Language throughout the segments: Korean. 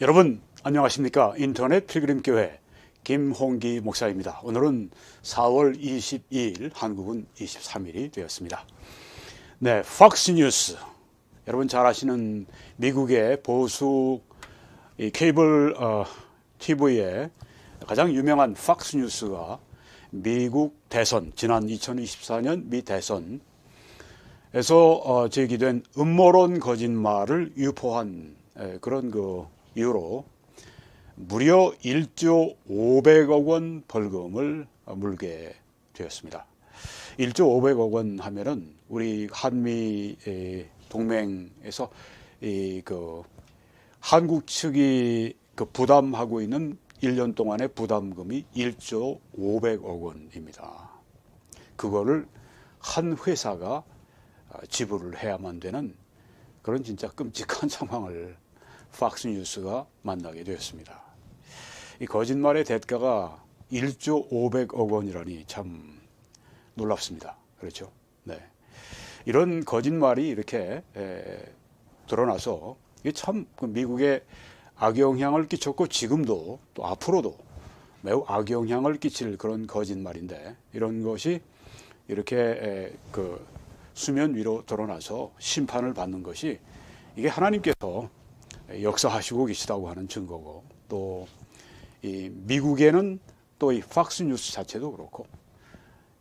여러분 안녕하십니까? 인터넷 필그림 교회 김홍기 목사입니다. 오늘은 4월 22일, 한국은 23일이 되었습니다. 네, 팍스뉴스, 여러분 잘 아시는 미국의 보수 케이블 TV의 가장 유명한 팍스뉴스가 미국 대선, 지난 2024년 미 대선에서 제기된 음모론 거짓말을 유포한 그런 이유로 무려 1조 500억 원 벌금을 물게 되었습니다. 1조 500억 원 하면은 우리 한미 동맹에서 한국 측이 부담하고 있는 1년 동안의 부담금이 1조 500억 원입니다. 그거를 한 회사가 지불을 해야만 되는 그런 진짜 끔찍한 상황을 팍스뉴스가 만나게 되었습니다. 이 거짓말의 대가가 1조 500억 원이라니 참 놀랍습니다. 그렇죠? 네. 이런 거짓말이 이렇게 드러나서 이게 참 미국에 악영향을 끼쳤고 지금도 또 앞으로도 매우 악영향을 끼칠 그런 거짓말인데, 이런 것이 이렇게 수면 위로 드러나서 심판을 받는 것이 이게 하나님께서 역사하시고 계시다고 하는 증거고, 또 이 미국에는 또 이 팍스뉴스 자체도 그렇고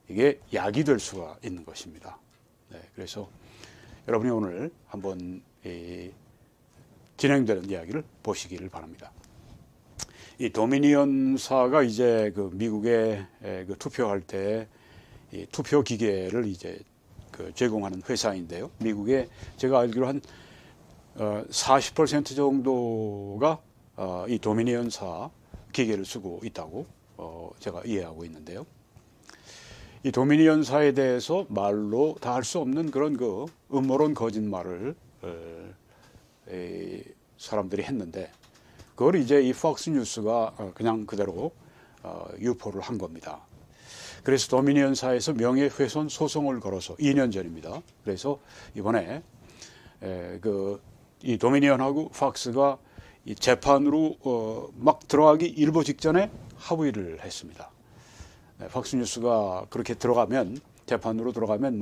이게 약이 될 수가 있는 것입니다. 네, 그래서 여러분이 오늘 한번 진행되는 이야기를 보시기를 바랍니다. 이 도미니언사가 이제 미국에 투표할 때 이 투표 기계를 이제 제공하는 회사인데요. 미국에 제가 알기로 한 40% 정도가 이 도미니언사 기계를 쓰고 있다고 제가 이해하고 있는데요. 이 도미니언사에 대해서 말로 다 할 수 없는 그런 음모론 거짓말을 사람들이 했는데, 그걸 이제 이 팍스뉴스가 그냥 그대로 유포를 한 겁니다. 그래서 도미니언사에서 명예훼손 소송을 걸어서 2년 전입니다. 그래서 이번에 이 도미니언하고 팍스가 이 재판으로 막 들어가기 일보 직전에 합의를 했습니다. 네, 팍스뉴스가 그렇게 들어가면, 재판으로 들어가면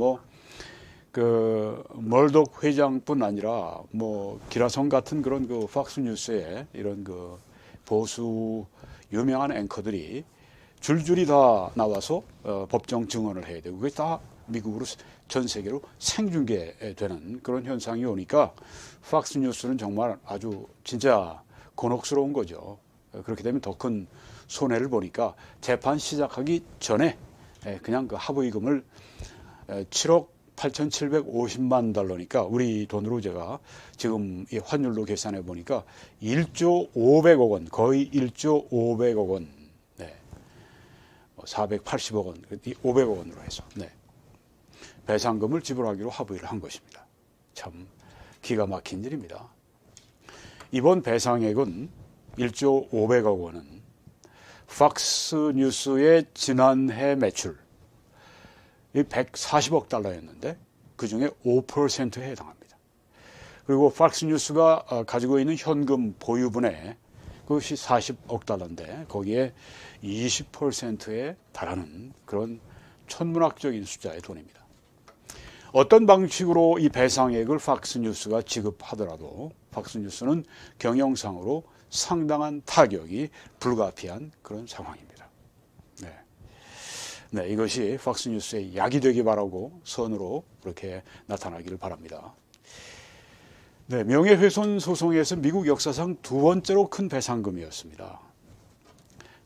멀독 회장뿐 아니라 기라성 같은 그런 팍스뉴스의 이런 보수 유명한 앵커들이 줄줄이 다 나와서 법정 증언을 해야 되고, 그게 다 미국으로 전 세계로 생중계되는 그런 현상이 오니까 팍스뉴스는 정말 아주 진짜 곤혹스러운 거죠. 그렇게 되면 더 큰 손해를 보니까 재판 시작하기 전에 그냥 합의금을 7억 8,750만 달러니까 우리 돈으로 제가 지금 이 환율로 계산해 보니까 1조 500억 원, 거의 1조 500억 원, 480억 원, 500억 원으로 해서 배상금을 지불하기로 합의를 한 것입니다. 참 기가 막힌 일입니다. 이번 배상액은 1조 500억 원은 팍스뉴스의 지난해 매출 140억 달러였는데 그중에 5%에 해당합니다. 그리고 팍스뉴스가 가지고 있는 현금 보유분의 그것이 40억 달러인데 거기에 20%에 달하는 그런 천문학적인 숫자의 돈입니다. 어떤 방식으로 이 배상액을 팍스뉴스가 지급하더라도 팍스뉴스는 경영상으로 상당한 타격이 불가피한 그런 상황입니다. 네, 이것이 팍스뉴스의 약이 되기 바라고 선으로 그렇게 나타나기를 바랍니다. 네, 명예훼손 소송에서 미국 역사상 두 번째로 큰 배상금이었습니다.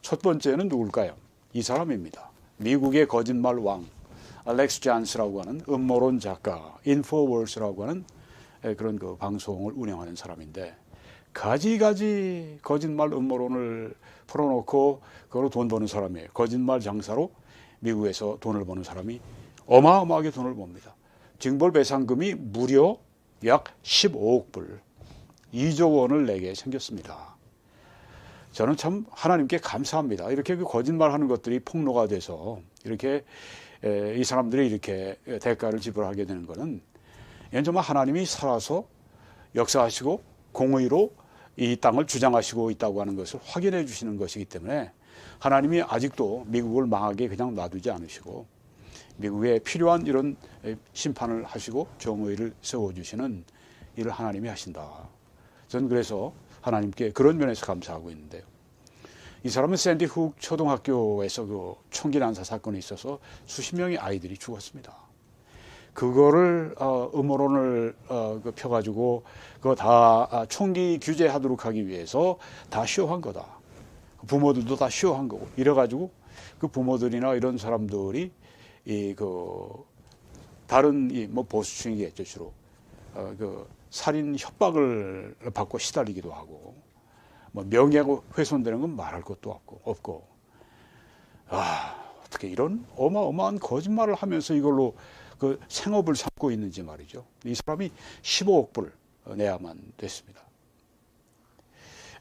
첫 번째는 누굴까요? 이 사람입니다. 미국의 거짓말 왕 알렉스 잔스라고 하는 음모론 작가, 인포월스라고 하는 그런 방송을 운영하는 사람인데, 가지가지 거짓말 음모론을 풀어놓고 그걸로 돈 버는 사람이에요. 거짓말 장사로 미국에서 돈을 버는 사람이 어마어마하게 돈을 법니다. 징벌 배상금이 무려 약 15억 불, 2조 원을 내게 생겼습니다. 저는 참 하나님께 감사합니다. 이렇게 거짓말하는 것들이 폭로가 돼서 이렇게 이 사람들이 이렇게 대가를 지불하게 되는 것은 정말 하나님이 살아서 역사하시고 공의로 이 땅을 주장하시고 있다고 하는 것을 확인해 주시는 것이기 때문에 하나님이 아직도 미국을 망하게 그냥 놔두지 않으시고 미국에 필요한 이런 심판을 하시고 정의를 세워주시는 일을 하나님이 하신다. 저는 그래서 하나님께 그런 면에서 감사하고 있는데요. 이 사람은 샌디 훅 초등학교에서 그 총기 난사 사건이 있어서 수십 명의 아이들이 죽었습니다. 그거를 음모론을 펴가지고 그거 다 총기 규제하도록 하기 위해서 다 쇼한 거다. 부모들도 다 쇼한 거고 이래가지고 그 부모들이나 이런 사람들이 다른 뭐 보수층이겠죠 주로 그 살인 협박을 받고 시달리기도 하고 뭐 명예가 훼손되는 건 말할 것도 없고 어떻게 이런 어마어마한 거짓말을 하면서 이걸로 그 생업을 삼고 있는지 말이죠. 이 사람이 15억 불 내야만 됐습니다.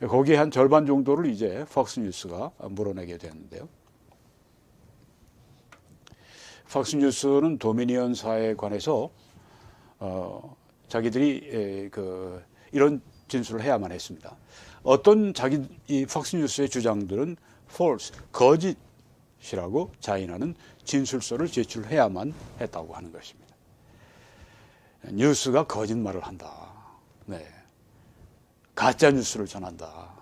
거기에 한 절반 정도를 이제 폭스뉴스가 물어내게 되는데요. 폭스뉴스는 도미니언사에 관해서 자기들이 이런 진술을 해야만 했습니다. 어떤 이 폭스뉴스의 주장들은 false, 거짓이라고 자인하는 진술서를 제출해야만 했다고 하는 것입니다. 뉴스가 거짓말을 한다. 네. 가짜 뉴스를 전한다.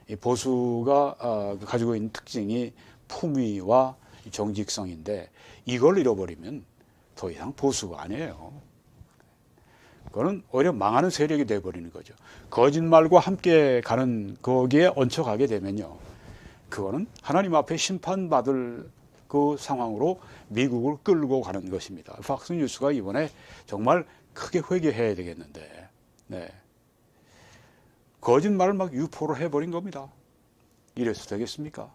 이 보수가 가지고 있는 특징이 품위와 정직성인데 이걸 잃어버리면 더 이상 보수가 아니에요. 그거는 오히려 망하는 세력이 되어버리는 거죠. 거짓말과 함께 가는 거기에 얹혀가게 되면요. 그거는 하나님 앞에 심판받을 그 상황으로 미국을 끌고 가는 것입니다. 폭스뉴스가 이번에 정말 크게 회개해야 되겠는데 네. 거짓말을 막 유포를 해버린 겁니다. 이래서 되겠습니까?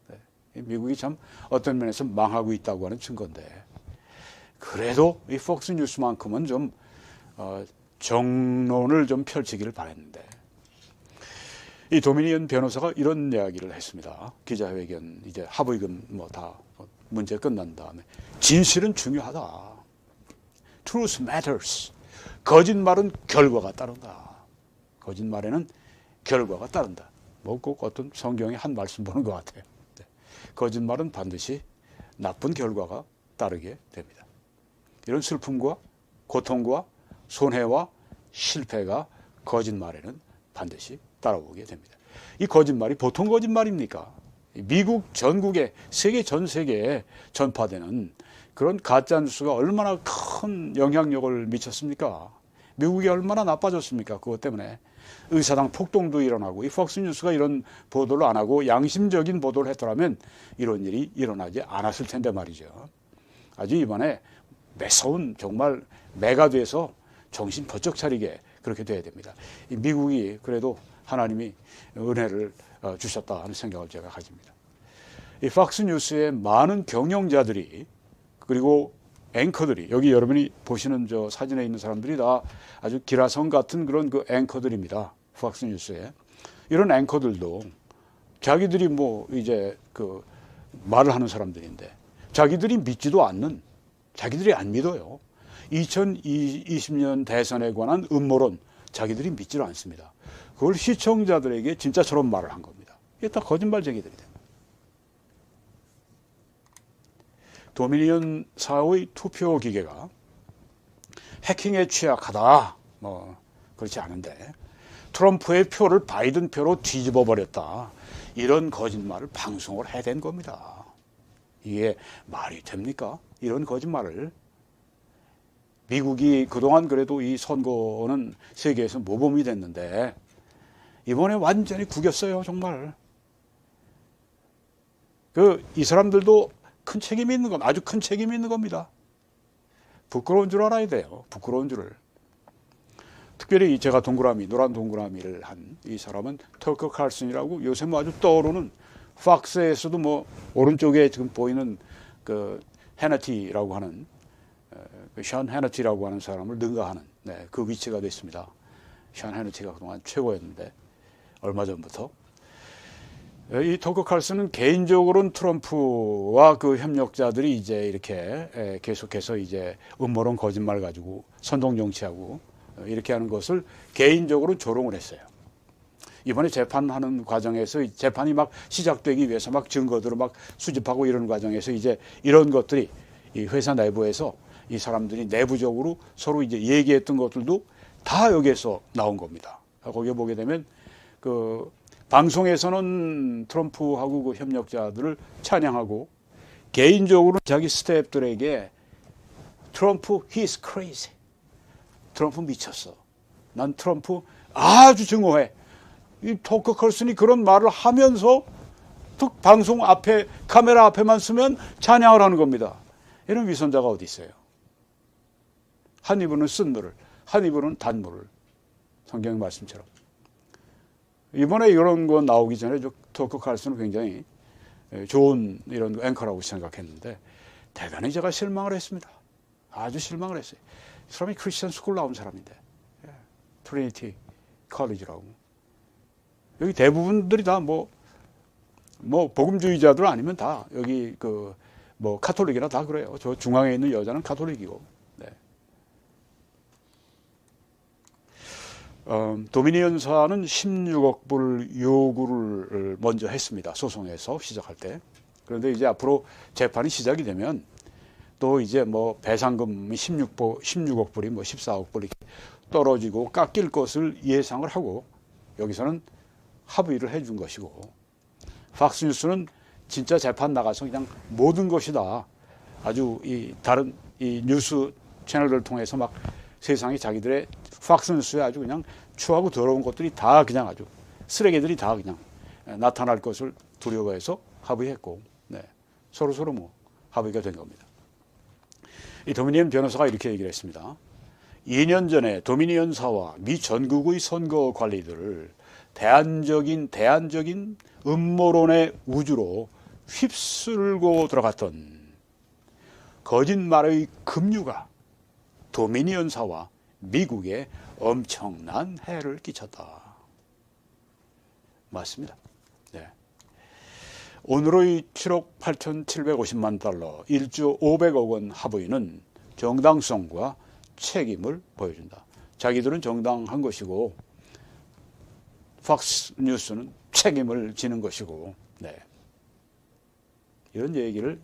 네. 미국이 참 어떤 면에서 망하고 있다고 하는 증거인데 그래도 이 폭스뉴스만큼은 좀 정론을 좀 펼치기를 바랬는데 이 도미니언 변호사가 이런 이야기를 했습니다. 기자회견 이제 합의금 뭐 다 문제 끝난 다음에 진실은 중요하다. Truth matters. 거짓말은 결과가 따른다. 거짓말에는 결과가 따른다. 뭐 꼭 어떤 성경의 한 말씀 보는 것 같아요. 네. 거짓말은 반드시 나쁜 결과가 따르게 됩니다. 이런 슬픔과 고통과 손해와 실패가 거짓말에는 반드시 따라오게 됩니다. 이 거짓말이 보통 거짓말입니까? 미국 전국에 세계 전 세계에 전파되는 그런 가짜 뉴스가 얼마나 큰 영향력을 미쳤습니까? 미국이 얼마나 나빠졌습니까? 그것 때문에 의사당 폭동도 일어나고 이 폭스뉴스가 이런 보도를 안 하고 양심적인 보도를 했더라면 이런 일이 일어나지 않았을 텐데 말이죠. 아주 이번에 매서운 정말 매가 돼서 정신 번쩍 차리게 그렇게 돼야 됩니다. 이 미국이 그래도 하나님이 은혜를 주셨다 하는 생각을 제가 가집니다. 이 폭스뉴스의 많은 경영자들이 그리고 앵커들이 여기 여러분이 보시는 저 사진에 있는 사람들이 다 아주 기라성 같은 그런 그 앵커들입니다. 폭스뉴스에 이런 앵커들도 자기들이 뭐 이제 그 말을 하는 사람들인데 자기들이 믿지도 않는 자기들이 안 믿어요. 2020년 대선에 관한 음모론 자기들이 믿지를 않습니다. 그걸 시청자들에게 진짜처럼 말을 한 겁니다. 이게 다 거짓말쟁이들이 됩니다. 도미니언 사의 투표 기계가 해킹에 취약하다. 뭐 그렇지 않은데 트럼프의 표를 바이든 표로 뒤집어 버렸다. 이런 거짓말을 방송을 해댄 겁니다. 이게 말이 됩니까? 이런 거짓말을 미국이 그동안 그래도 이 선거는 세계에서 모범이 됐는데 이번에 완전히 구겼어요. 정말. 이 사람들도 큰 책임이 있는 겁니다. 아주 큰 책임이 있는 겁니다. 부끄러운 줄 알아야 돼요. 부끄러운 줄을. 특별히 제가 노란 동그라미를 한 이 사람은 터커 칼슨이라고 요새 뭐 아주 떠오르는 팍스에서도 뭐 오른쪽에 지금 보이는 그 해너티라고 하는 션 해너티라고 하는 사람을 능가하는 그 위치가 됐습니다. 션 해너티가 그동안 최고였는데 얼마 전부터 이 터커 칼슨은 개인적으로는 트럼프와 그 협력자들이 이제 이렇게 계속해서 이제 음모론 거짓말 가지고 선동 정치하고 이렇게 하는 것을 개인적으로 조롱을 했어요. 이번에 재판하는 과정에서 재판이 막 시작되기 위해서 막 증거들을 막 수집하고 이런 과정에서 이제 이런 것들이 이 회사 내부에서 이 사람들이 내부적으로 서로 이제 얘기했던 것들도 다 여기에서 나온 겁니다. 거기에 보게 되면 그 방송에서는 트럼프하고 그 협력자들을 찬양하고 개인적으로 자기 스태프들에게 트럼프 he's crazy. 트럼프 미쳤어. 난 트럼프 아주 증오해. 이 터커 컬슨이 그런 말을 하면서 또 방송 앞에 카메라 앞에만 쓰면 찬양을 하는 겁니다. 이런 위선자가 어디 있어요? 한 입으로는 쓴 물을, 한 입으로는 단물을. 성경 말씀처럼. 이번에 이런 거 나오기 전에 터커 컬슨은 굉장히 좋은 이런 앵커라고 생각했는데 대단히 제가 실망을 했습니다. 아주 실망을 했어요. 이 사람이 크리스천 스쿨 나온 사람인데 트리니티 컬리지라고. 여기 대부분들이 다 뭐 복음주의자들 아니면 다 여기 그 뭐 카톨릭이나 다 그래요. 저 중앙에 있는 여자는 카톨릭이고. 네. 도미니언사는 16억 불 요구를 먼저 했습니다. 소송에서 시작할 때. 그런데 이제 앞으로 재판이 시작이 되면 또 이제 뭐 배상금이 16억 불이 뭐 14억 불이 떨어지고 깎일 것을 예상을 하고 여기서는 합의를 해준 것이고 팍스뉴스는 진짜 재판 나가서 그냥 모든 것이 다 아주 이 다른 이 뉴스 채널을 통해서 막 세상에 자기들의 팍스뉴스에 아주 그냥 추하고 더러운 것들이 다 그냥 아주 쓰레기들이 다 그냥 나타날 것을 두려워해서 합의했고 네. 서로 뭐 합의가 된 겁니다. 이 도미니언 변호사가 이렇게 얘기를 했습니다. 2년 전에 도미니언사와 미 전국의 선거 관리들을 대안적인 음모론의 우주로 휩쓸고 들어갔던 거짓말의 급류가 도미니언사와 미국에 엄청난 해를 끼쳤다. 맞습니다. 네. 오늘의 7억 8,750만 달러, 1조 500억 원 합의는 정당성과 책임을 보여준다. 자기들은 정당한 것이고 팍스뉴스는 책임을 지는 것이고 네. 이런 얘기를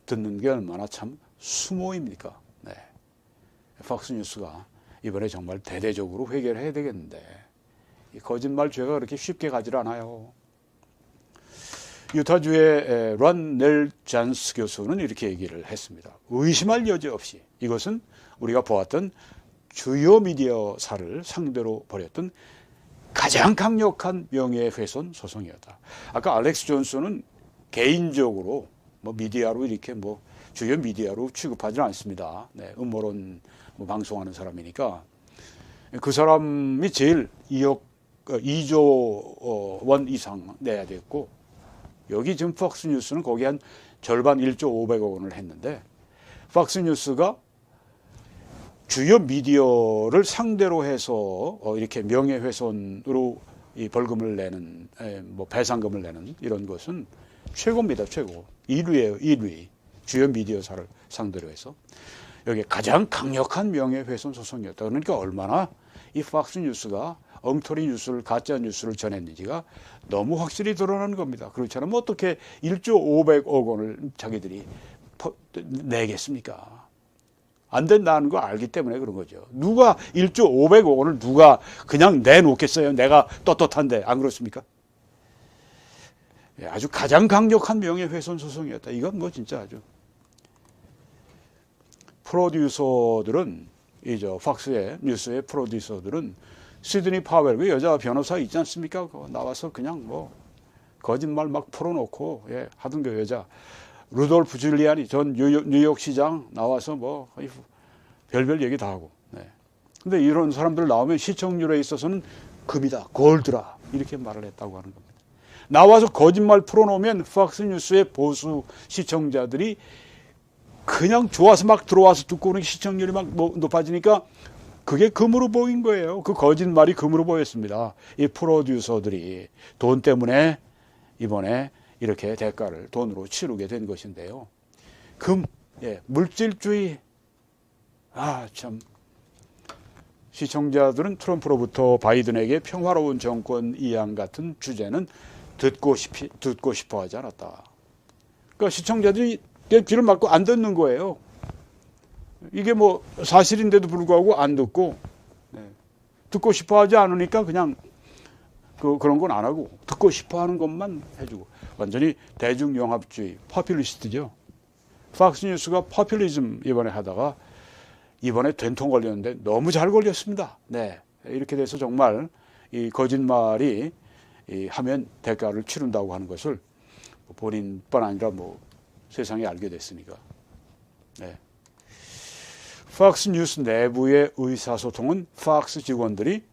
듣는 게 얼마나 참 수모입니까? 네. 팍스뉴스가 이번에 정말 대대적으로 회개를 해야 되겠는데 이 거짓말 죄가 그렇게 쉽게 가질 않아요. 유타주의 런 넬 잔스 교수는 이렇게 얘기를 했습니다. 의심할 여지 없이 이것은 우리가 보았던 주요 미디어사를 상대로 벌였던 가장 강력한 명예훼손 소송이었다. 아까 알렉스 존슨은 개인적으로 뭐 미디어로 이렇게 뭐 주요 미디어로 취급하지는 않습니다. 네, 음모론 뭐 방송하는 사람이니까 그 사람이 제일 2조 원 이상 내야 됐고 여기 지금 팍스뉴스는 거기 한 절반 1조 500억 원을 했는데 팍스뉴스가 주요 미디어를 상대로 해서 이렇게 명예훼손으로 이 벌금을 내는 뭐 배상금을 내는 이런 것은 최고입니다. 최고. 1위예요. 1위. 주요 미디어사를 상대로 해서. 여기 가장 강력한 명예훼손 소송이었다. 그러니까 얼마나 이 팍스뉴스가 엉터리 뉴스를 가짜 뉴스를 전했는지가 너무 확실히 드러나는 겁니다. 그렇지 않으면 어떻게 1조 500억 원을 자기들이 내겠습니까? 안 된다는 거 알기 때문에 그런 거죠. 누가 1조 500억 원을 누가 그냥 내놓겠어요? 내가 떳떳한데 안 그렇습니까? 아주 가장 강력한 명예훼손 소송이었다. 이건 뭐 진짜 아주 프로듀서들은 이저 팍스의 뉴스의 프로듀서들은 시드니 파웰 그 여자 변호사 있지 않습니까? 나와서 그냥 뭐 거짓말 막 풀어놓고 하던 그 여자 루돌프 줄리아니 전 뉴욕 시장 나와서 뭐 별별 얘기 다 하고. 네. 근데 이런 사람들 나오면 시청률에 있어서는 금이다, 골드라 이렇게 말을 했다고 하는 겁니다. 나와서 거짓말 풀어놓으면 팍스뉴스의 보수 시청자들이 그냥 좋아서 막 들어와서 듣고 오는 시청률이 막 높아지니까 그게 금으로 보인 거예요. 그 거짓말이 금으로 보였습니다. 이 프로듀서들이 돈 때문에 이번에 이렇게 대가를 돈으로 치르게 된 것인데요. 금, 물질주의. 참. 시청자들은 트럼프로부터 바이든에게 평화로운 정권 이양 같은 주제는 듣고 싶어 하지 않았다. 그러니까 시청자들이 귀를 막고 안 듣는 거예요. 이게 뭐 사실인데도 불구하고 안 듣고, 듣고 싶어 하지 않으니까 그냥 그런 건 안 하고 듣고 싶어 하는 것만 해주고, 완전히 대중용합주의, 퍼퓰리스트죠. 팍스뉴스가 퍼퓰리즘 이번에 하다가 이번에 된통 걸렸는데 너무 잘 걸렸습니다. 네, 이렇게 돼서 정말 이 거짓말이 하면 대가를 치른다고 하는 것을 본인뿐 아니라 뭐 세상에 알게 됐으니까. 네. 팍스뉴스 내부의 의사소통은 팍스 직원들이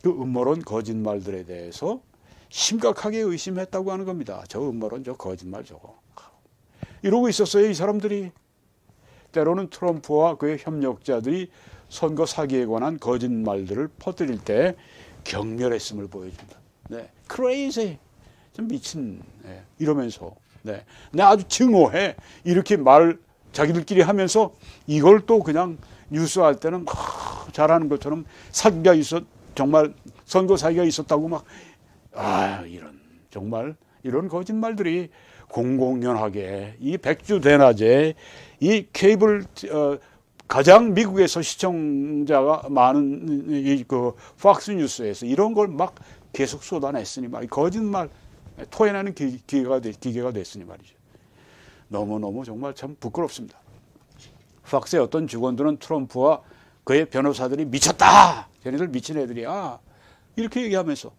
그 음모론 거짓말들에 대해서 심각하게 의심했다고 하는 겁니다. 저 음모론, 저 거짓말 저거. 이러고 있었어요, 이 사람들이. 때로는 트럼프와 그의 협력자들이 선거 사기에 관한 거짓말들을 퍼뜨릴 때 격렬했음을 보여준다. 네, crazy, 좀 미친, 네, 이러면서, 네, 나 아주 증오해, 이렇게 말을 자기들끼리 하면서 이걸 또 그냥 뉴스할 때는 막 잘하는 것처럼 사기가 정말 선거 사기가 있었다고 막, 이런 정말 이런 거짓말들이 공공연하게 이 백주대낮에 이 케이블 가장 미국에서 시청자가 많은 이 팍스뉴스에서 이런 걸 막 계속 쏟아냈으니 막 거짓말 토해내는 기계가 됐으니 말이죠. 너무너무 정말 참 부끄럽습니다. 팍스의 어떤 직원들은 트럼프와 그의 변호사들이 미쳤다, 쟤네들 미친 애들이야, 이렇게 얘기하면서,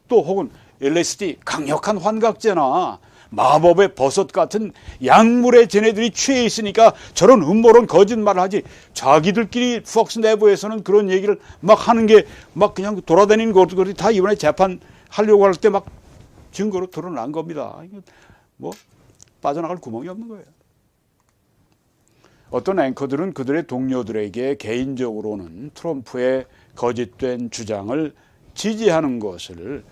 또 혹은 LSD 강력한 환각제나 마법의 버섯 같은 약물에 쟤네들이 취해 있으니까 저런 음모론 거짓말을 하지, 자기들끼리 팍스 내부에서는 그런 얘기를 막 하는 게 막 그냥 돌아다니는 것들이 다 이번에 재판하려고 할 때 막 증거로 드러난 겁니다. 뭐 빠져나갈 구멍이 없는 거예요. 어떤 앵커들은 그들의 동료들에게 개인적으로는 트럼프의 거짓된 주장을 지지하는 것을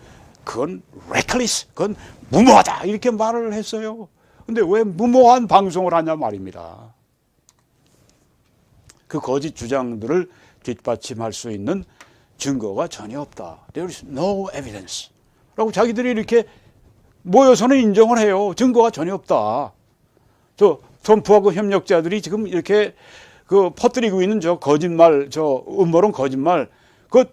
그건 reckless, 그건 무모하다, 이렇게 말을 했어요. 근데 왜 무모한 방송을 하냐 말입니다. 그 거짓 주장들을 뒷받침할 수 있는 증거가 전혀 없다. There is no evidence. 라고 자기들이 이렇게 모여서는 인정을 해요. 증거가 전혀 없다. 저 트럼프하고 협력자들이 지금 이렇게 퍼뜨리고 있는 저 거짓말, 저 음모론 거짓말, 그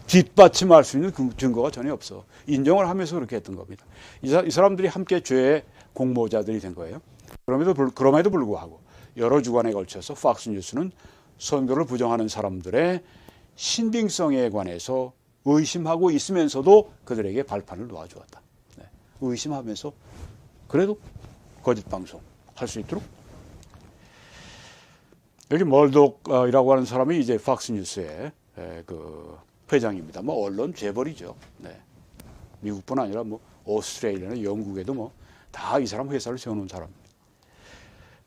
뒷받침할 수 있는 증거가 전혀 없어. 인정을 하면서 그렇게 했던 겁니다. 이 사람들이 함께 죄의 공모자들이 된 거예요. 그럼에도 불구하고 여러 주간에 걸쳐서 팍스뉴스는 선거를 부정하는 사람들의 신빙성에 관해서 의심하고 있으면서도 그들에게 발판을 놓아주었다. 네. 의심하면서 그래도 거짓 방송 할 수 있도록. 여기 멀독이라고 하는 사람이 이제 팍스뉴스의 그 회장입니다. 뭐 언론 재벌이죠. 네. 미국뿐 아니라 뭐 오스트레일리아나 영국에도 뭐 다 이 사람 회사를 세워놓은 사람입니다.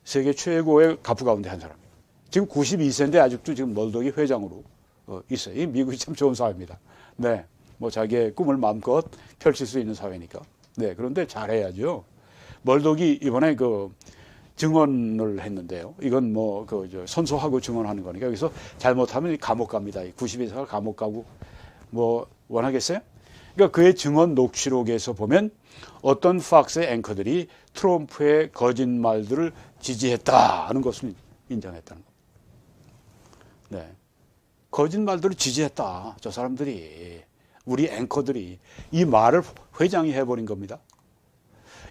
세계 최고의 가부 가운데 한 사람입니다. 지금 92세인데 아직도 지금 멀독이 회장으로 있어요. 이 미국이 참 좋은 사회입니다. 네, 뭐 자기의 꿈을 마음껏 펼칠 수 있는 사회니까. 네, 그런데 잘해야죠. 멀독이 이번에 증언을 했는데요. 이건 뭐 선서하고 증언하는 거니까 여기서 잘못하면 감옥 갑니다. 92세가 감옥 가고 뭐 원하겠어요? 그러니까 그의 증언 녹취록에서 보면 어떤 팍스의 앵커들이 트럼프의 거짓말들을 지지했다는 것을 인정했다는 겁니다. 네. 거짓말들을 지지했다. 저 사람들이, 우리 앵커들이 이 말을 회장이 해버린 겁니다.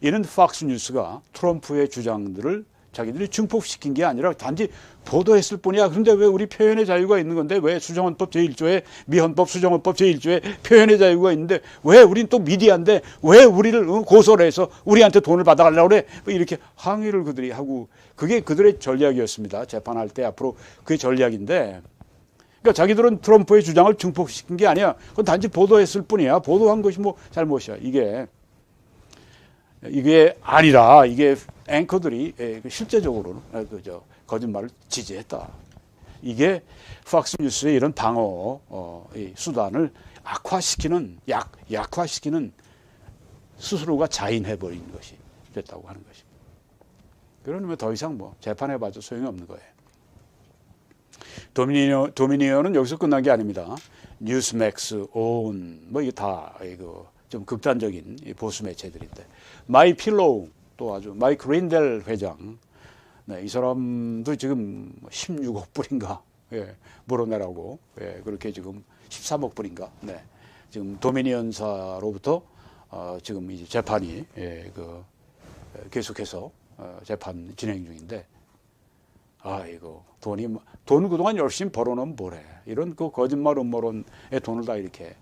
이는 팍스뉴스가 트럼프의 주장들을 자기들이 증폭시킨 게 아니라 단지 보도했을 뿐이야. 그런데 왜 우리 표현의 자유가 있는 건데, 왜 수정헌법 제1조에 미헌법 수정헌법 제1조에 표현의 자유가 있는데 왜 우린 또 미디어인데 왜 우리를 고소를 해서 우리한테 돈을 받아가려고 그래? 이렇게 항의를 그들이 하고, 그게 그들의 전략이었습니다. 재판할 때 앞으로 그게 전략인데, 그러니까 자기들은 트럼프의 주장을 증폭시킨 게 아니야. 그건 단지 보도했을 뿐이야. 보도한 것이 뭐 잘못이야. 이게 아니라 이게 앵커들이 실제적으로는 거짓말을 지지했다. 이게 팍스뉴스의 이런 방어 수단을 약화시키는 스스로가 자인해버린 것이 됐다고 하는 것입니다. 그러면 더 이상 뭐 재판해봐도 소용이 없는 거예요. 도미니언은 여기서 끝난 게 아닙니다. 뉴스맥스, 온, 뭐 이게 다 이거 좀 극단적인 보수 매체들인데, 마이필로우 또 아주 마이크 린델 회장, 네, 이 사람도 지금 16억 불인가 물어내라고 그렇게 지금 13억 불인가 지금 도미니언사로부터 지금 이제 재판이 계속해서 재판 진행 중인데, 이거 돈 그동안 열심히 벌어놓으면 뭐래, 이런 그 거짓말 음모론의 돈을 다 이렇게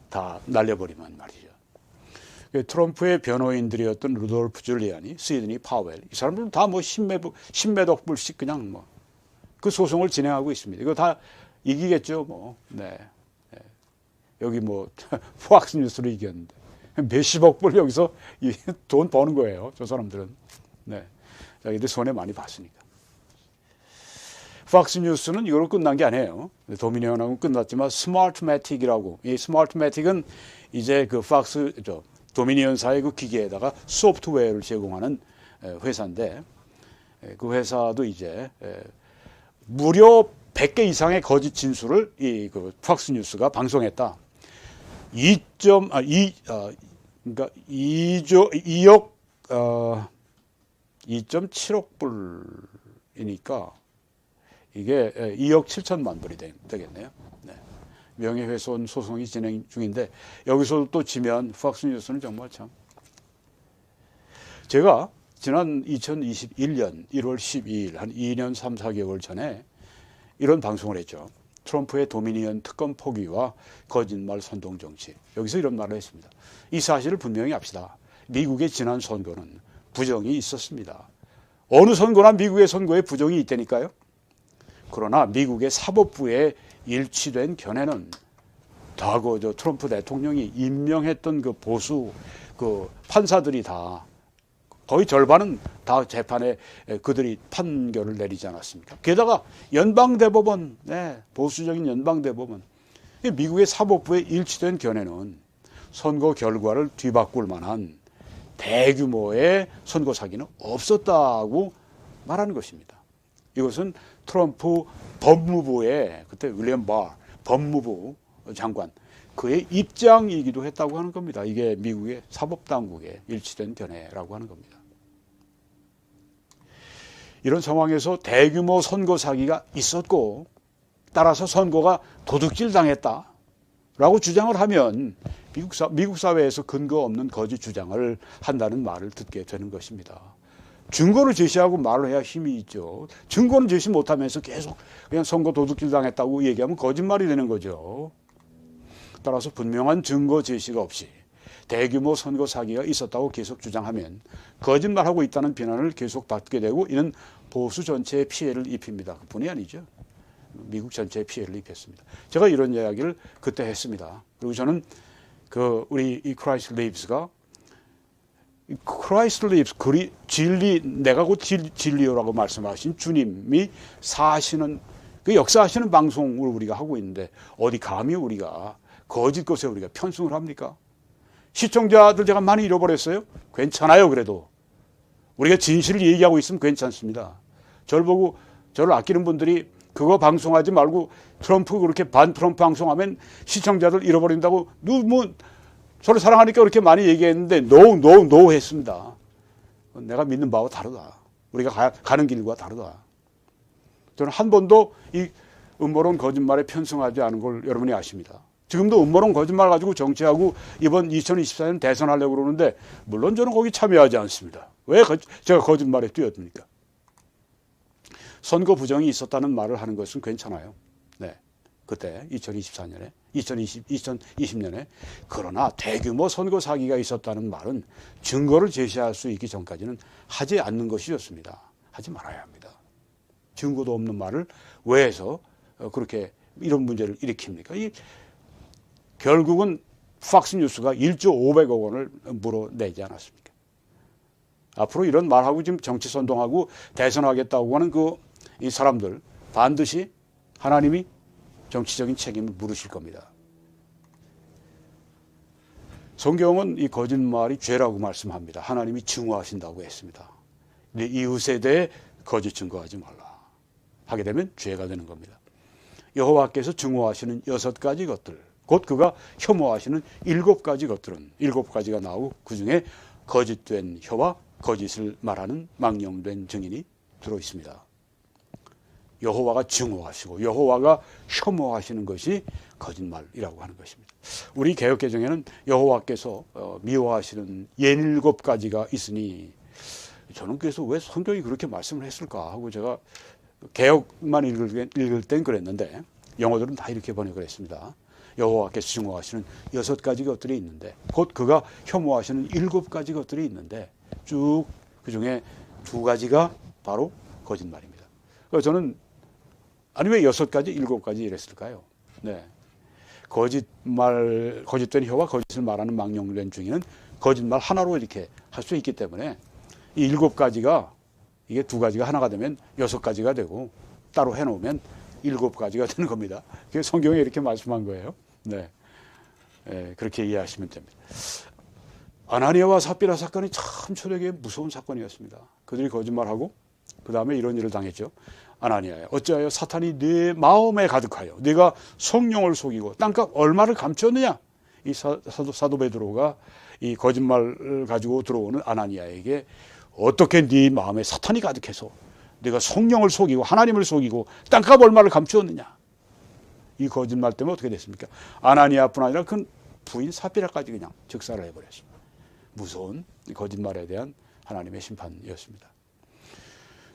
다 날려버리면 말이죠. 트럼프의 변호인들이었던 루돌프 줄리아니, 시드니 파웰, 이 사람들은 다 뭐 십몇억 불씩 그냥 뭐 그 소송을 진행하고 있습니다. 이거 다 이기겠죠, 뭐. 여기 뭐 폭스뉴스로 이겼는데 몇십억 불 여기서 돈 버는 거예요, 저 사람들은. 자기들 손해 많이 봤으니까. 폭스뉴스는 이걸로 끝난 게 아니에요. 도미니언하고 끝났지만 스마트매틱이라고, 이 스마트매틱은 이제 그 도미니언사의 그 기계에다가 소프트웨어를 제공하는 회사인데, 그 회사도 이제 무려 100개 이상의 거짓 진술을 그 폭스뉴스가 방송했다. 그러니까 2.7억 불이니까 이게 2억 7천만 불이 되겠네요. 명예훼손 소송이 진행 중인데, 여기서 또 지면 폭스뉴스는 정말 참. 제가 지난 2021년 1월 12일 한 2년 3, 4개월 전에 이런 방송을 했죠. 트럼프의 도미니언 특검 포기와 거짓말 선동 정치. 여기서 이런 말을 했습니다. 이 사실을 분명히 합시다. 미국의 지난 선거는 부정이 있었습니다. 어느 선거나 미국의 선거에 부정이 있다니까요. 그러나 미국의 사법부에 일치된 견해는 과거 트럼프 대통령이 임명했던 그 보수 그 판사들이 다 거의 절반은 다 재판에 그들이 판결을 내리지 않았습니까? 게다가 연방대법원, 보수적인 연방대법원, 미국의 사법부에 일치된 견해는 선거 결과를 뒤바꿀 만한 대규모의 선거 사기는 없었다고 말하는 것입니다. 이것은 트럼프 법무부의 그때 윌리엄 바 법무부 장관, 그의 입장이기도 했다고 하는 겁니다. 이게 미국의 사법당국에 일치된 견해라고 하는 겁니다. 이런 상황에서 대규모 선거 사기가 있었고, 따라서 선거가 도둑질 당했다라고 주장을 하면 미국 사회에서 근거 없는 거짓 주장을 한다는 말을 듣게 되는 것입니다. 증거를 제시하고 말을 해야 힘이 있죠. 증거는 제시 못하면서 계속 그냥 선거 도둑질 당했다고 얘기하면 거짓말이 되는 거죠. 따라서 분명한 증거 제시가 없이 대규모 선거 사기가 있었다고 계속 주장하면 거짓말하고 있다는 비난을 계속 받게 되고, 이는 보수 전체에 피해를 입힙니다. 그뿐이 아니죠. 미국 전체에 피해를 입혔습니다. 제가 이런 이야기를 그때 했습니다. 그리고 저는 우리 이 크라이스트 리브스가 크라이스트 리브스, 내가 곧 진리요라고 말씀하신 주님이 사시는 그 역사하시는 방송을 우리가 하고 있는데, 어디 감히 우리가 거짓 것에 우리가 편승을 합니까? 시청자들 제가 많이 잃어버렸어요? 괜찮아요. 그래도 우리가 진실을 얘기하고 있으면 괜찮습니다. 저를 보고, 저를 아끼는 분들이 그거 방송하지 말고 트럼프 그렇게 반 트럼프 방송하면 시청자들 잃어버린다고 저를 사랑하니까 그렇게 많이 얘기했는데 no 했습니다. 내가 믿는 바와 다르다. 우리가 가는 길과 다르다. 저는 한 번도 이 음모론 거짓말에 편승하지 않은 걸 여러분이 아십니다. 지금도 음모론 거짓말 가지고 정치하고 이번 2024년 대선하려고 그러는데, 물론 저는 거기 참여하지 않습니다. 왜 제가 거짓말에 뛰어듭니까? 선거 부정이 있었다는 말을 하는 것은 괜찮아요. 그때 2020년에. 그러나 대규모 선거 사기가 있었다는 말은 증거를 제시할 수 있기 전까지는 하지 않는 것이 좋습니다. 하지 말아야 합니다. 증거도 없는 말을 왜 해서 그렇게 이런 문제를 일으킵니까? 결국은 폭스뉴스가 1조 500억 원을 물어내지 않았습니까? 앞으로 이런 말하고 지금 정치 선동하고 대선하겠다고 하는 이 사람들 반드시 하나님이 정치적인 책임을 물으실 겁니다. 성경은 이 거짓말이 죄라고 말씀합니다. 하나님이 증오하신다고 했습니다. 네 이웃에 대해 거짓 증거하지 말라. 하게 되면 죄가 되는 겁니다. 여호와께서 증오하시는 6가지 것들, 곧 그가 혐오하시는 7가지 것들은 7가지가 나오고 그중에 거짓된 혀와 거짓을 말하는 망령된 증인이 들어있습니다. 여호와가 증오하시고 여호와가 혐오하시는 것이 거짓말이라고 하는 것입니다. 우리 개역개정에는 여호와께서 미워하시는 67가지가 있으니 저는 그래서 왜 성경이 그렇게 말씀을 했을까 하고 제가 개역만 읽을 땐 그랬는데 영어들은 다 이렇게 번역을 했습니다. 여호와께서 증오하시는 6가지 것들이 있는데 곧 그가 혐오하시는 7가지 것들이 있는데 쭉 그중에 2가지가 바로 거짓말입니다. 그래서 저는 아니 왜 6가지, 7가지 이랬을까요? 네. 거짓된 혀와 거짓을 말하는 망령된 증인은 거짓말 하나로 이렇게 할 수 있기 때문에 이 7가지가 이게 2가지가 하나가 되면 6가지가 되고 따로 해놓으면 7가지가 되는 겁니다. 그게 성경에 이렇게 말씀한 거예요. 네. 그렇게 이해하시면 됩니다. 아나니아와 삽비라 사건이 참 초대교회 무서운 사건이었습니다. 그들이 거짓말하고 그 다음에 이런 일을 당했죠. 아나니아야 어찌하여 사탄이 네 마음에 가득하여 네가 성령을 속이고 땅값 얼마를 감추었느냐. 이 사도 베드로가 이 거짓말을 가지고 들어오는 아나니아에게 어떻게 네 마음에 사탄이 가득해서 네가 성령을 속이고 하나님을 속이고 땅값 얼마를 감추었느냐. 이 거짓말 때문에 어떻게 됐습니까? 아나니아뿐 아니라 그 부인 삽비라까지 그냥 즉사를 해버렸습니다. 무서운 거짓말에 대한 하나님의 심판이었습니다.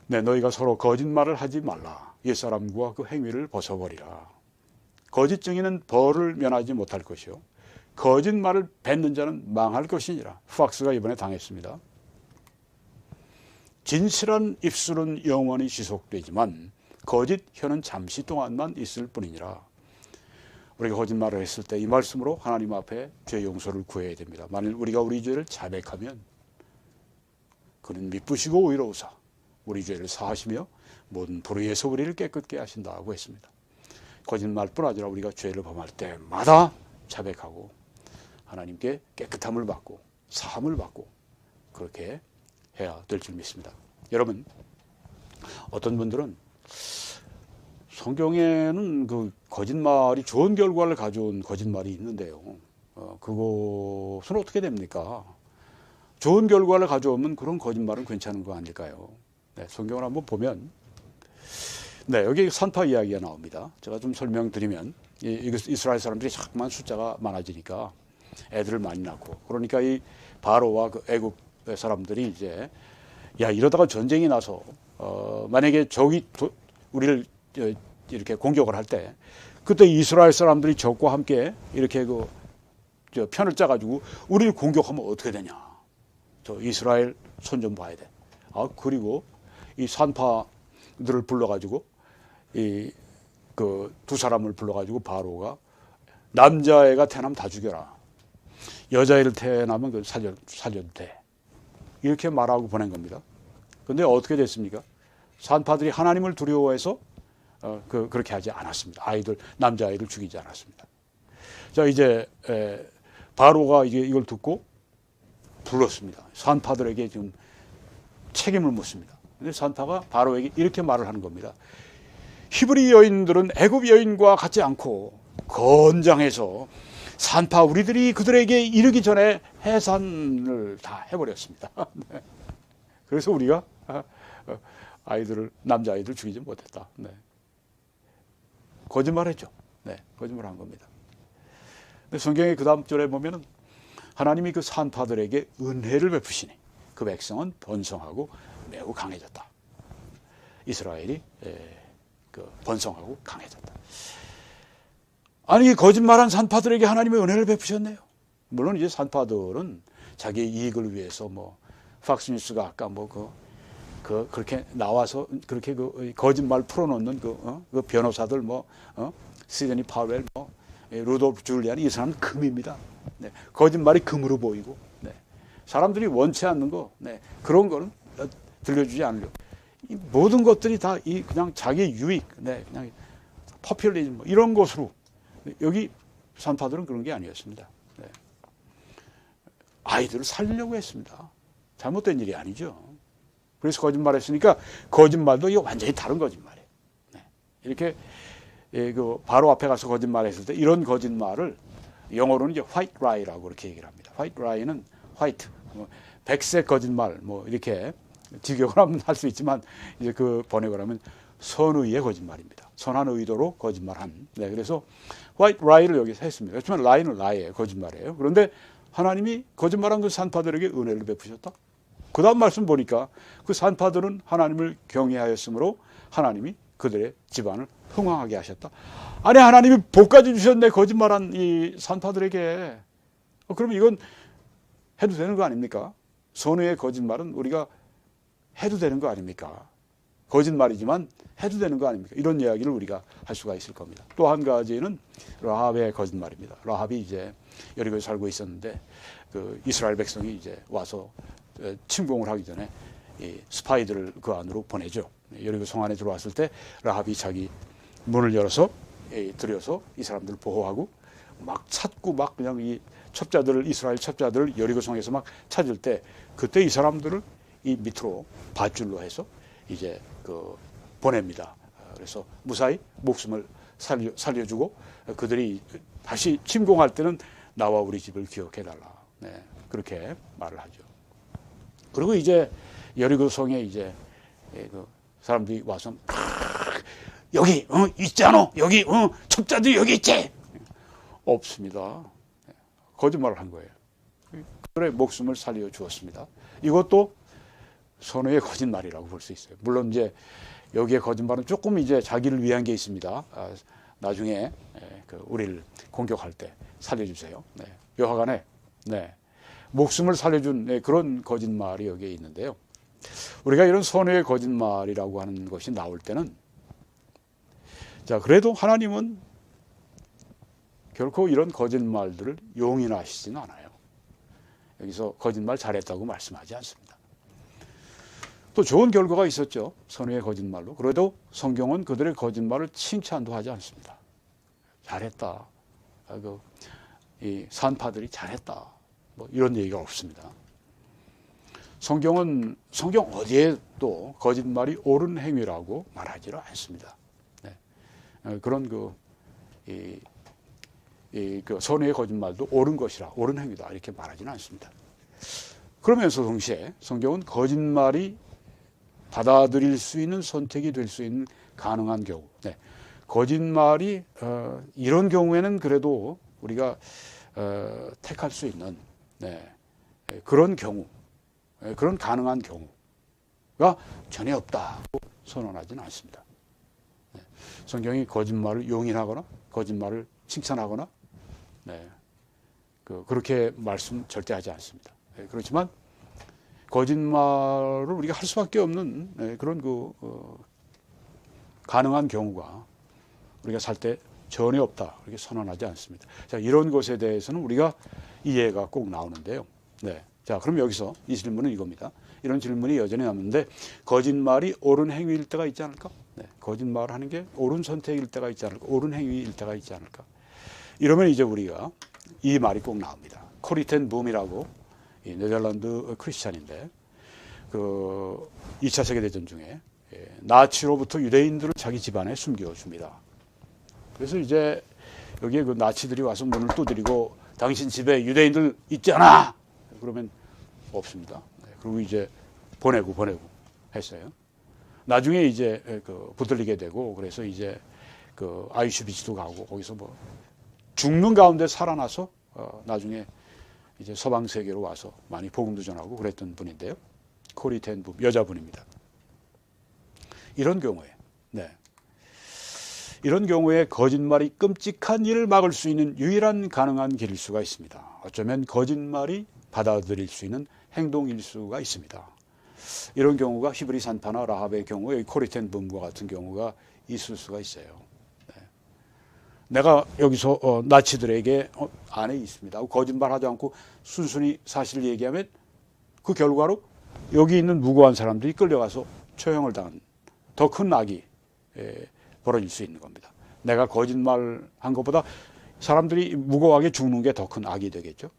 네, 너희가 서로 거짓말을 하지 말라. 옛사람과 그 행위를 벗어버리라. 거짓 증인은 벌을 면하지 못할 것이요 거짓말을 뱉는 자는 망할 것이니라. 팍스가 이번에 당했습니다. 진실한 입술은 영원히 지속되지만 거짓 혀는 잠시 동안만 있을 뿐이니라. 우리가 거짓말을 했을 때 이 말씀으로 하나님 앞에 죄 용서를 구해야 됩니다. 만일 우리가 우리 죄를 자백하면 그는 미쁘시고 의로우사 우리 죄를 사하시며 모든 불의에서 우리를 깨끗게 하신다고 했습니다. 거짓말뿐 아니라 우리가 죄를 범할 때마다 자백하고 하나님께 깨끗함을 받고 사함을 받고 그렇게 해야 될 줄 믿습니다. 여러분, 어떤 분들은 성경에는 그 거짓말이 좋은 결과를 가져온 거짓말이 있는데요. 그것은 어떻게 됩니까? 좋은 결과를 가져오면 그런 거짓말은 괜찮은 거 아닐까요? 네, 성경을 한번 보면 네, 여기 산파 이야기가 나옵니다. 제가 좀 설명드리면 이스라엘 사람들이 자꾸만 숫자가 많아지니까 애들을 많이 낳고 그러니까 이 바로와 그 애국 사람들이 이제 야 이러다가 전쟁이 나서 만약에 적이 우리를 이렇게 공격을 할 때 그때 이스라엘 사람들이 적과 함께 이렇게 편을 짜가지고 우리를 공격하면 어떻게 되냐. 저 이스라엘 손 좀 봐야 돼. 그리고 이 산파들을 불러가지고 그 두 사람을 불러가지고 바로가 남자애가 태어나면 다 죽여라. 여자애를 태어나면 그 살려도 돼. 이렇게 말하고 보낸 겁니다. 그런데 어떻게 됐습니까? 산파들이 하나님을 두려워해서 그렇게 하지 않았습니다. 남자아이를 죽이지 않았습니다. 자, 이제 바로가 이걸 듣고 불렀습니다. 산파들에게 지금 책임을 묻습니다. 근데 산파가 바로에게 이렇게 말을 하는 겁니다. 히브리 여인들은 애굽 여인과 같지 않고 건장해서 산파 우리들이 그들에게 이르기 전에 해산을 다 해버렸습니다. 네. 그래서 우리가 남자아이들 죽이지 못했다. 네. 거짓말했죠. 네, 거짓말한 겁니다. 근데 성경의 그 다음 절에 보면은 하나님이 그 산파들에게 은혜를 베푸시니 그 백성은 번성하고 매우 강해졌다. 이스라엘이 번성하고 강해졌다. 아니 거짓말한 산파들에게 하나님의 은혜를 베푸셨네요. 물론 이제 산파들은 자기 이익을 위해서 팍스뉴스가 아까 그렇게 나와서 그렇게 거짓말 풀어놓는 그 변호사들 시드니 파웰 루돌프 줄리안이 이 사람은 금입니다. 네. 거짓말이 금으로 보이고 사람들이 원치 않는 거 그런 거는 들려주지 않으려고 이 모든 것들이 다 그냥 자기 유익 그냥 포퓰리즘 이런 것으로 여기 산파들은 그런 게 아니었습니다. 아이들을 살리려고 했습니다. 잘못된 일이 아니죠. 그래서 거짓말했으니까 거짓말도 이거 완전히 다른 거짓말이에요. 이렇게 그 바로 앞에 가서 거짓말했을 때 이런 거짓말을 영어로는 이제 white lie라고 그렇게 얘기를 합니다. white lie는 화이트, 백색 거짓말 뭐 이렇게 직역을 하면 할 수 있지만 이제 그 번역을 하면 선의의 거짓말입니다. 선한 의도로 거짓말한. 네, 그래서 white lie를 여기서 했습니다. 그렇지만 lie는 lie예요. 거짓말이에요. 그런데 하나님이 거짓말한 그 산파들에게 은혜를 베푸셨다. 그 다음 말씀 보니까 그 산파들은 하나님을 경외하였으므로 하나님이 그들의 집안을 흥왕하게 하셨다. 아니 하나님이 복까지 주셨네 거짓말한 이 산파들에게. 그러면 이건 해도 되는 거 아닙니까? 선의의 거짓말은 우리가 해도 되는 거 아닙니까? 거짓말이지만 해도 되는 거 아닙니까? 이런 이야기를 우리가 할 수가 있을 겁니다. 또 한 가지는 라합의 거짓말입니다. 라합이 이제 여리고에 살고 있었는데 그 이스라엘 백성이 이제 와서 침공을 하기 전에 이 스파이들을 그 안으로 보내죠. 여리고 성 안에 들어왔을 때 라합이 자기 문을 열어서 들여서 이 사람들을 보호하고 막 찾고 막 그냥 이 첩자들을 이스라엘 첩자들을 여리고 성에서 막 찾을 때 그때 이 사람들을 이 밑으로 밧줄로 해서 이제 그 보냅니다. 그래서 무사히 목숨을 살려주고 그들이 다시 침공할 때는 나와 우리 집을 기억해달라. 네, 그렇게 말을 하죠. 그리고 이제 여리고 성에 이제 그 사람들이 와서 여기 있잖아. 여기 첩자들이 여기 있지. 없습니다. 거짓말을 한 거예요. 그들의 목숨을 살려 주었습니다. 이것도 선의의 거짓말이라고 볼 수 있어요. 물론 이제 여기에 거짓말은 조금 이제 자기를 위한 게 있습니다. 나중에 우리를 공격할 때 살려주세요. 네. 여하간에 네. 목숨을 살려준 그런 거짓말이 여기에 있는데요. 우리가 이런 선의의 거짓말이라고 하는 것이 나올 때는 자 그래도 하나님은 결코 이런 거짓말들을 용인하시지는 않아요. 여기서 거짓말 잘했다고 말씀하지 않습니다. 또 좋은 결과가 있었죠. 선의의 거짓말로. 그래도 성경은 그들의 거짓말을 칭찬도 하지 않습니다. 잘했다. 이 산파들이 잘했다. 뭐 이런 얘기가 없습니다. 성경 어디에도 거짓말이 옳은 행위라고 말하지를 않습니다. 네. 그런 그 선의의 거짓말도 옳은 것이라, 옳은 행위다 이렇게 말하지는 않습니다. 그러면서 동시에 성경은 거짓말이 받아들일 수 있는 선택이 될 수 있는 가능한 경우, 네. 거짓말이 이런 경우에는 그래도 우리가 택할 수 있는 네. 그런 경우, 그런 가능한 경우가 전혀 없다고 선언하지는 않습니다. 네. 성경이 거짓말을 용인하거나 거짓말을 칭찬하거나 네. 그렇게 말씀 절대 하지 않습니다. 네. 그렇지만 거짓말을 우리가 할 수밖에 없는 네. 그런 가능한 경우가 우리가 살 때 전혀 없다 이렇게 선언하지 않습니다. 자, 이런 것에 대해서는 우리가 이해가 꼭 나오는데요. 네. 자, 그럼 여기서 이 질문은 이겁니다. 이런 질문이 여전히 남는데 거짓말이 옳은 행위일 때가 있지 않을까? 네. 거짓말을 하는 게 옳은 선택일 때가 있지 않을까? 옳은 행위일 때가 있지 않을까? 이러면 이제 우리가 이 말이 꼭 나옵니다. 코리 텐 붐이라고 이 네덜란드 크리스찬인데 그 2차 세계대전 중에 나치로부터 유대인들을 자기 집안에 숨겨줍니다. 그래서 이제 여기에 그 나치들이 와서 문을 두드리고 당신 집에 유대인들 있지 않아? 그러면 없습니다. 그리고 이제 보내고 했어요. 나중에 이제 붙들리게 되고 그래서 이제 그 아이슈비츠도 가고 거기서 뭐 죽는 가운데 살아나서 나중에 이제 서방 세계로 와서 많이 복음도 전하고 그랬던 분인데요. 코리 텐 붐 여자분입니다. 이런 경우에 네. 이런 경우에 거짓말이 끔찍한 일을 막을 수 있는 유일한 가능한 길일 수가 있습니다. 어쩌면 거짓말이 받아들일 수 있는 행동일 수가 있습니다. 이런 경우가 히브리 산파나 라합의 경우에 코리 텐 붐과 같은 경우가 있을 수가 있어요. 네. 내가 여기서 나치들에게 안에 있습니다. 거짓말하지 않고 순순히 사실을 얘기하면 그 결과로 여기 있는 무고한 사람들이 끌려가서 처형을 당한 더 큰 악이 벌어질 수 있는 겁니다. 내가 거짓말한 것보다 사람들이 무고하게 죽는 게 더 큰 악이 되겠죠.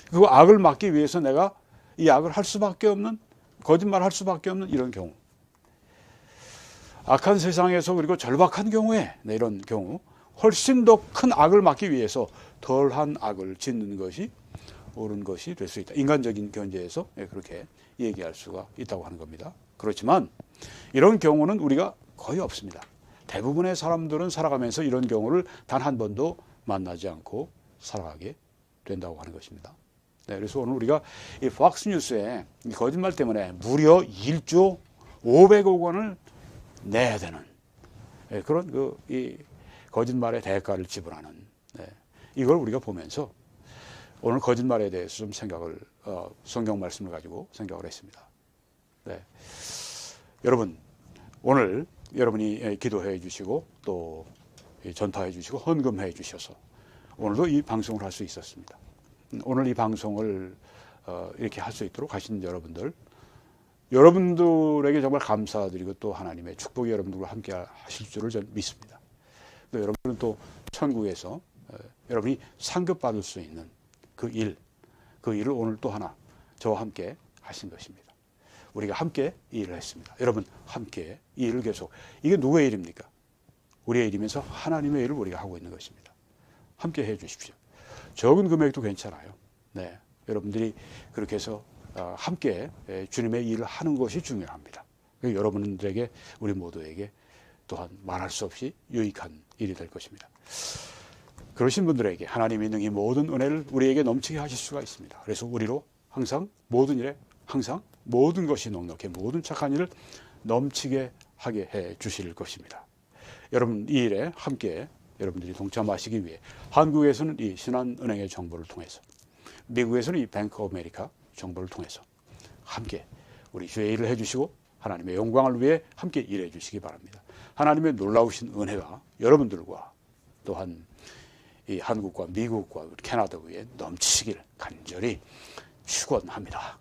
그 악을 막기 위해서 내가 이 악을 할 수밖에 없는 거짓말할 수밖에 없는 이런 경우. 악한 세상에서 그리고 절박한 경우에 이런 경우 훨씬 더 큰 악을 막기 위해서 덜한 악을 짓는 것이 옳은 것이 될 수 있다. 인간적인 견제에서 그렇게 얘기할 수가 있다고 하는 겁니다. 그렇지만 이런 경우는 우리가 거의 없습니다. 대부분의 사람들은 살아가면서 이런 경우를 단 한 번도 만나지 않고 살아가게 된다고 하는 것입니다. 네, 그래서 오늘 우리가 이 폭스뉴스에 거짓말 때문에 무려 1조 500억 원을 내야 되는 그런 이 거짓말의 대가를 지불하는 이걸 우리가 보면서 오늘 거짓말에 대해서 좀 생각을 성경 말씀을 가지고 생각을 했습니다. 네. 여러분 오늘 여러분이 기도해 주시고 또 전파해 주시고 헌금해 주셔서 오늘도 이 방송을 할 수 있었습니다. 오늘 이 방송을 이렇게 할 수 있도록 하신 여러분들에게 정말 감사드리고 또 하나님의 축복이 여러분들과 함께 하실 줄을 저는 믿습니다. 또 여러분은 또 천국에서 여러분이 상급받을 수 있는 그 일을 오늘 또 하나 저와 함께 하신 것입니다. 우리가 함께 이 일을 했습니다. 여러분 함께 이 일을 계속, 이게 누구의 일입니까? 우리의 일이면서 하나님의 일을 우리가 하고 있는 것입니다. 함께 해 주십시오. 적은 금액도 괜찮아요. 네, 여러분들이 그렇게 해서 함께 주님의 일을 하는 것이 중요합니다. 여러분들에게 우리 모두에게 또한 말할 수 없이 유익한 일이 될 것입니다. 그러신 분들에게 하나님이 능히 모든 은혜를 우리에게 넘치게 하실 수가 있습니다. 그래서 우리로 항상 모든 일에 항상 모든 것이 넉넉해 모든 착한 일을 넘치게 하게 해 주실 것입니다. 여러분 이 일에 함께 여러분들이 동참하시기 위해 한국에서는 이 신한은행의 정보를 통해서, 미국에서는 이 뱅크 오브 아메리카 정보를 통해서 함께 우리 주의 일을 해주시고 하나님의 영광을 위해 함께 일해 주시기 바랍니다. 하나님의 놀라우신 은혜가 여러분들과 또한 이 한국과 미국과 캐나다 위에 넘치시길 간절히 축원합니다.